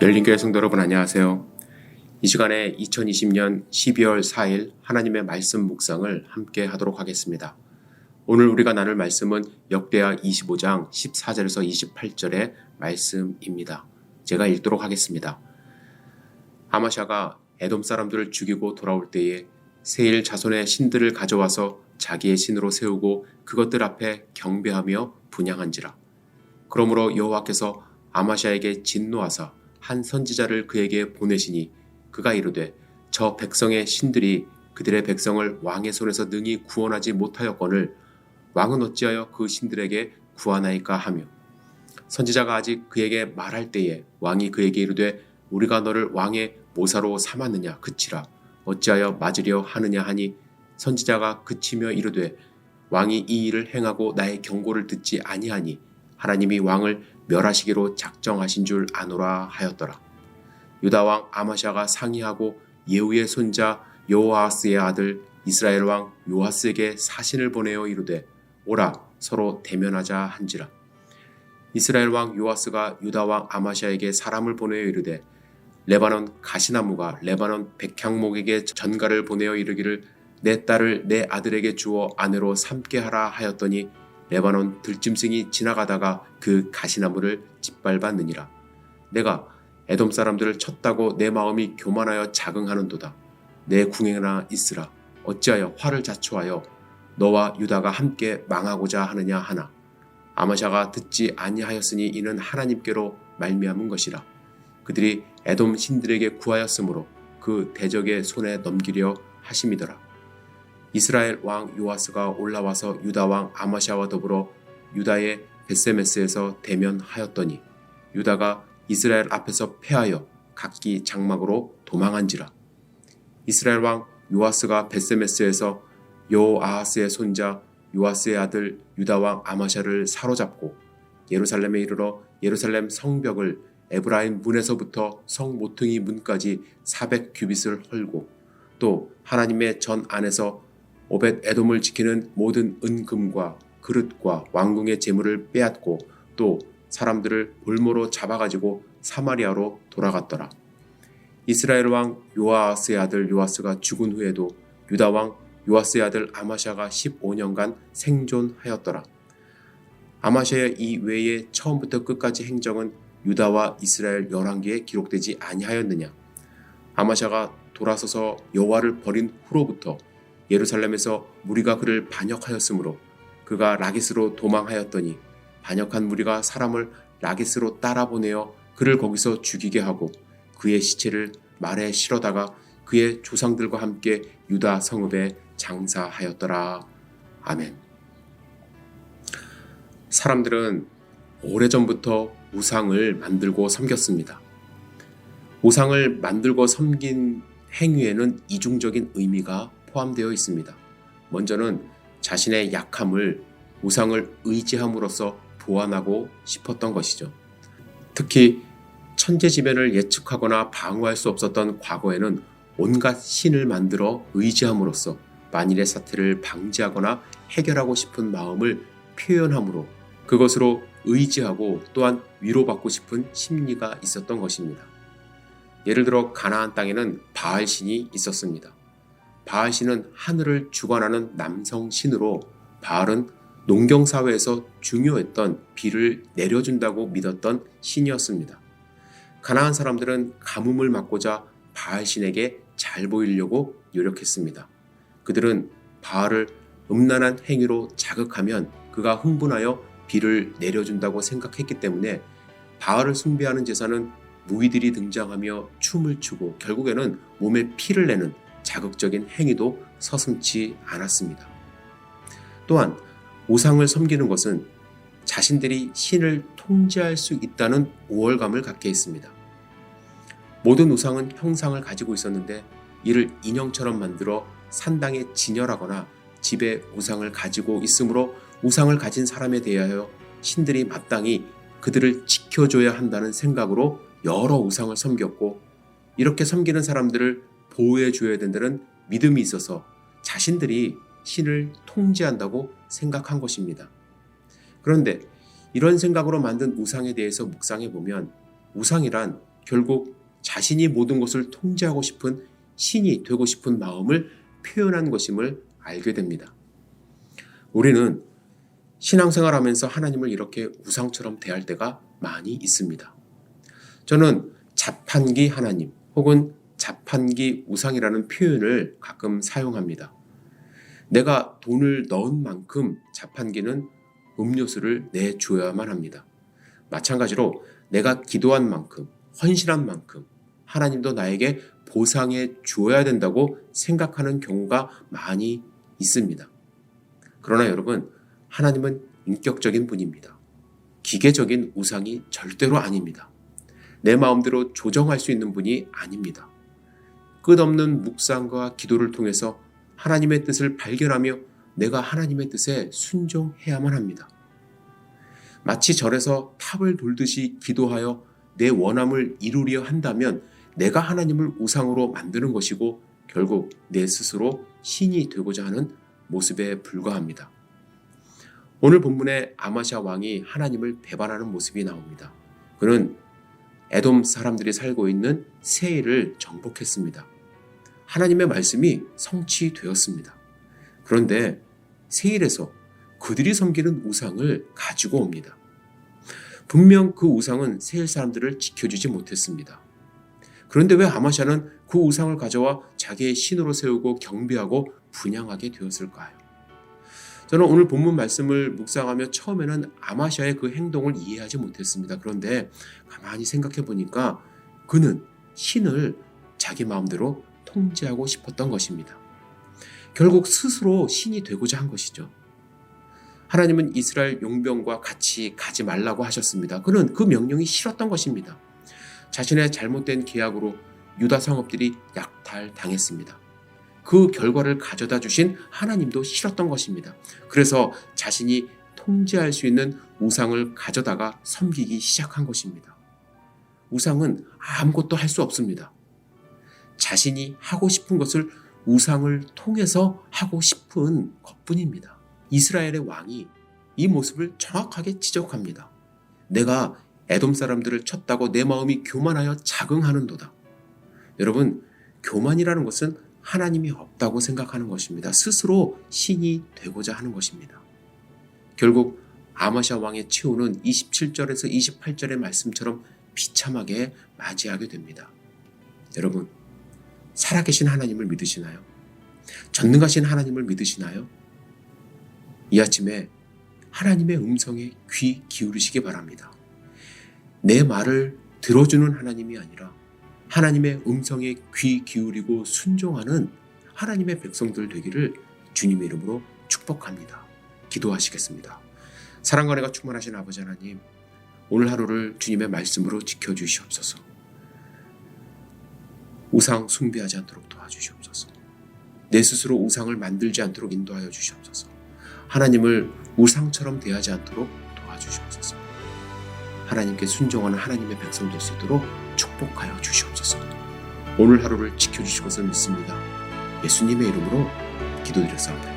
열린교회 성도 여러분 안녕하세요. 이 시간에 2020년 12월 4일 하나님의 말씀 묵상을 함께 하도록 하겠습니다. 오늘 우리가 나눌 말씀은 역대하 25장 14절에서 28절의 말씀입니다. 제가 읽도록 하겠습니다. 아마샤가 에돔 사람들을 죽이고 돌아올 때에 세일 자손의 신들을 가져와서 자기의 신으로 세우고 그것들 앞에 경배하며 분향한지라. 그러므로 여호와께서 아마샤에게 진노하사 한 선지자를 그에게 보내시니 그가 이르되 저 백성의 신들이 그들의 백성을 왕의 손에서 능히 구원하지 못하였거늘 왕은 어찌하여 그 신들에게 구하나이까 하며 선지자가 아직 그에게 말할 때에 왕이 그에게 이르되 우리가 너를 왕의 모사로 삼았느냐 그치라 어찌하여 맞으려 하느냐 하니 선지자가 그치며 이르되 왕이 이 일을 행하고 나의 경고를 듣지 아니하니 하나님이 왕을 멸하시기로 작정하신 줄 아노라 하였더라. 유다왕 아마샤가 상의하고 예후의 손자 여호아하스의 아들 이스라엘 왕 요아스에게 사신을 보내어 이르되 오라 서로 대면하자 한지라. 이스라엘 왕 요아스가 유다 왕 아마샤에게 사람을 보내어 이르되 레바논 가시나무가 레바논 백향목에게 전가를 보내어 이르기를 내 딸을 내 아들에게 주어 아내로 삼게 하라 하였더니 레바논 들짐승이 지나가다가 그 가시나무를 짓밟았느니라. 내가 에돔 사람들을 쳤다고 내 마음이 교만하여 자긍하는도다. 내 궁행하나 있으라. 어찌하여 화를 자초하여 너와 유다가 함께 망하고자 하느냐 하나. 아마샤가 듣지 아니하였으니 이는 하나님께로 말미암은 것이라. 그들이 에돔 신들에게 구하였으므로 그 대적의 손에 넘기려 하심이더라. 이스라엘 왕 요아스가 올라와서 유다 왕 아마샤와 더불어 유다의 벳세메스에서 대면하였더니 유다가 이스라엘 앞에서 패하여 각기 장막으로 도망한지라. 이스라엘 왕 요아스가 벳세메스에서 여호아하스의 손자 요아스의 아들 유다 왕 아마샤를 사로잡고 예루살렘에 이르러 예루살렘 성벽을 에브라임 문에서부터 성 모퉁이 문까지 400규빗을 헐고 또 하나님의 전 안에서 오벳 에돔을 지키는 모든 은금과 그릇과 왕궁의 재물을 빼앗고 또 사람들을 볼모로 잡아가지고 사마리아로 돌아갔더라. 이스라엘 왕 요아스의 아들 요아스가 죽은 후에도 유다 왕 요아스의 아들 아마샤가 15년간 생존하였더라. 아마샤의 이 외에 처음부터 끝까지 행정은 유다와 이스라엘 열왕기에 기록되지 아니하였느냐. 아마샤가 돌아서서 여호와를 버린 후로부터 예루살렘에서 무리가 그를 반역하였으므로 그가 라기스로 도망하였더니 반역한 무리가 사람을 라기스로 따라보내어 그를 거기서 죽이게 하고 그의 시체를 말에 실어다가 그의 조상들과 함께 유다 성읍에 장사하였더라. 아멘. 사람들은 오래전부터 우상을 만들고 섬겼습니다. 우상을 만들고 섬긴 행위에는 이중적인 의미가 포함되어 있습니다. 먼저는 자신의 약함을 우상을 의지함으로써 보완하고 싶었던 것이죠. 특히 천재지변을 예측하거나 방어할 수 없었던 과거에는 온갖 신을 만들어 의지함으로써 만일의 사태를 방지하거나 해결하고 싶은 마음을 표현함으로 그것으로 의지하고 또한 위로받고 싶은 심리가 있었던 것입니다. 예를 들어 가나안 땅에는 바알 신이 있었습니다. 바알 신은 하늘을 주관하는 남성 신으로 바알은 농경사회에서 중요했던 비를 내려준다고 믿었던 신이었습니다. 가나안 사람들은 가뭄을 막고자 바알 신에게 잘 보이려고 노력했습니다. 그들은 바알을 음란한 행위로 자극하면 그가 흥분하여 비를 내려준다고 생각했기 때문에 바알을 숭배하는 제사는 무기들이 등장하며 춤을 추고 결국에는 몸에 피를 내는 자극적인 행위도 서슴지 않았습니다. 또한 우상을 섬기는 것은 자신들이 신을 통제할 수 있다는 우월감을 갖게 했습니다. 모든 우상은 형상을 가지고 있었는데 이를 인형처럼 만들어 산당에 진열하거나 집에 우상을 가지고 있으므로 우상을 가진 사람에 대하여 신들이 마땅히 그들을 지켜줘야 한다는 생각으로 여러 우상을 섬겼고 이렇게 섬기는 사람들을 보호해 줘야 된다는 믿음이 있어서 자신들이 신을 통제한다고 생각한 것입니다. 그런데 이런 생각으로 만든 우상에 대해서 묵상해 보면 우상이란 결국 자신이 모든 것을 통제하고 싶은 신이 되고 싶은 마음을 표현한 것임을 알게 됩니다. 우리는 신앙생활하면서 하나님을 이렇게 우상처럼 대할 때가 많이 있습니다. 저는 자판기 하나님 혹은 자판기 우상이라는 표현을 가끔 사용합니다. 내가 돈을 넣은 만큼 자판기는 음료수를 내줘야만 합니다. 마찬가지로 내가 기도한 만큼, 헌신한 만큼 하나님도 나에게 보상해 주어야 된다고 생각하는 경우가 많이 있습니다. 그러나 여러분, 하나님은 인격적인 분입니다. 기계적인 우상이 절대로 아닙니다. 내 마음대로 조정할 수 있는 분이 아닙니다. 끝없는 묵상과 기도를 통해서 하나님의 뜻을 발견하며 내가 하나님의 뜻에 순종해야만 합니다. 마치 절에서 탑을 돌듯이 기도하여 내 원함을 이루려 한다면 내가 하나님을 우상으로 만드는 것이고 결국 내 스스로 신이 되고자 하는 모습에 불과합니다. 오늘 본문에 아마샤 왕이 하나님을 배반하는 모습이 나옵니다. 그는 에돔 사람들이 살고 있는 세일을 정복했습니다. 하나님의 말씀이 성취되었습니다. 그런데 세일에서 그들이 섬기는 우상을 가지고 옵니다. 분명 그 우상은 세일 사람들을 지켜주지 못했습니다. 그런데 왜 아마샤는 그 우상을 가져와 자기의 신으로 세우고 경배하고 분향하게 되었을까요? 저는 오늘 본문 말씀을 묵상하며 처음에는 아마샤의 그 행동을 이해하지 못했습니다. 그런데 가만히 생각해 보니까 그는 신을 자기 마음대로 통제하고 싶었던 것입니다. 결국 스스로 신이 되고자 한 것이죠. 하나님은 이스라엘 용병과 같이 가지 말라고 하셨습니다. 그는 그 명령이 싫었던 것입니다. 자신의 잘못된 계약으로 유다 성읍들이 약탈당했습니다. 그 결과를 가져다 주신 하나님도 싫었던 것입니다. 그래서 자신이 통제할 수 있는 우상을 가져다가 섬기기 시작한 것입니다. 우상은 아무것도 할 수 없습니다. 자신이 하고 싶은 것을 우상을 통해서 하고 싶은 것뿐입니다. 이스라엘의 왕이 이 모습을 정확하게 지적합니다. 내가 에돔 사람들을 쳤다고 내 마음이 교만하여 자긍하는도다. 여러분, 교만이라는 것은 하나님이 없다고 생각하는 것입니다. 스스로 신이 되고자 하는 것입니다. 결국 아마샤 왕의 최후는 27절에서 28절의 말씀처럼 비참하게 맞이하게 됩니다. 여러분, 살아계신 하나님을 믿으시나요? 전능하신 하나님을 믿으시나요? 이 아침에 하나님의 음성에 귀 기울이시기 바랍니다. 내 말을 들어주는 하나님이 아니라 하나님의 음성에 귀 기울이고 순종하는 하나님의 백성들 되기를 주님의 이름으로 축복합니다. 기도하시겠습니다. 사랑과 은혜가 충만하신 아버지 하나님, 오늘 하루를 주님의 말씀으로 지켜주시옵소서. 우상 숭배하지 않도록 도와주시옵소서. 내 스스로 우상을 만들지 않도록 인도하여 주시옵소서. 하나님을 우상처럼 대하지 않도록 도와주시옵소서. 하나님께 순종하는 하나님의 백성 될 수 있도록 축복하여 주시옵소서. 오늘 하루를 지켜주실 것을 믿습니다. 예수님의 이름으로 기도드렸사옵나이다.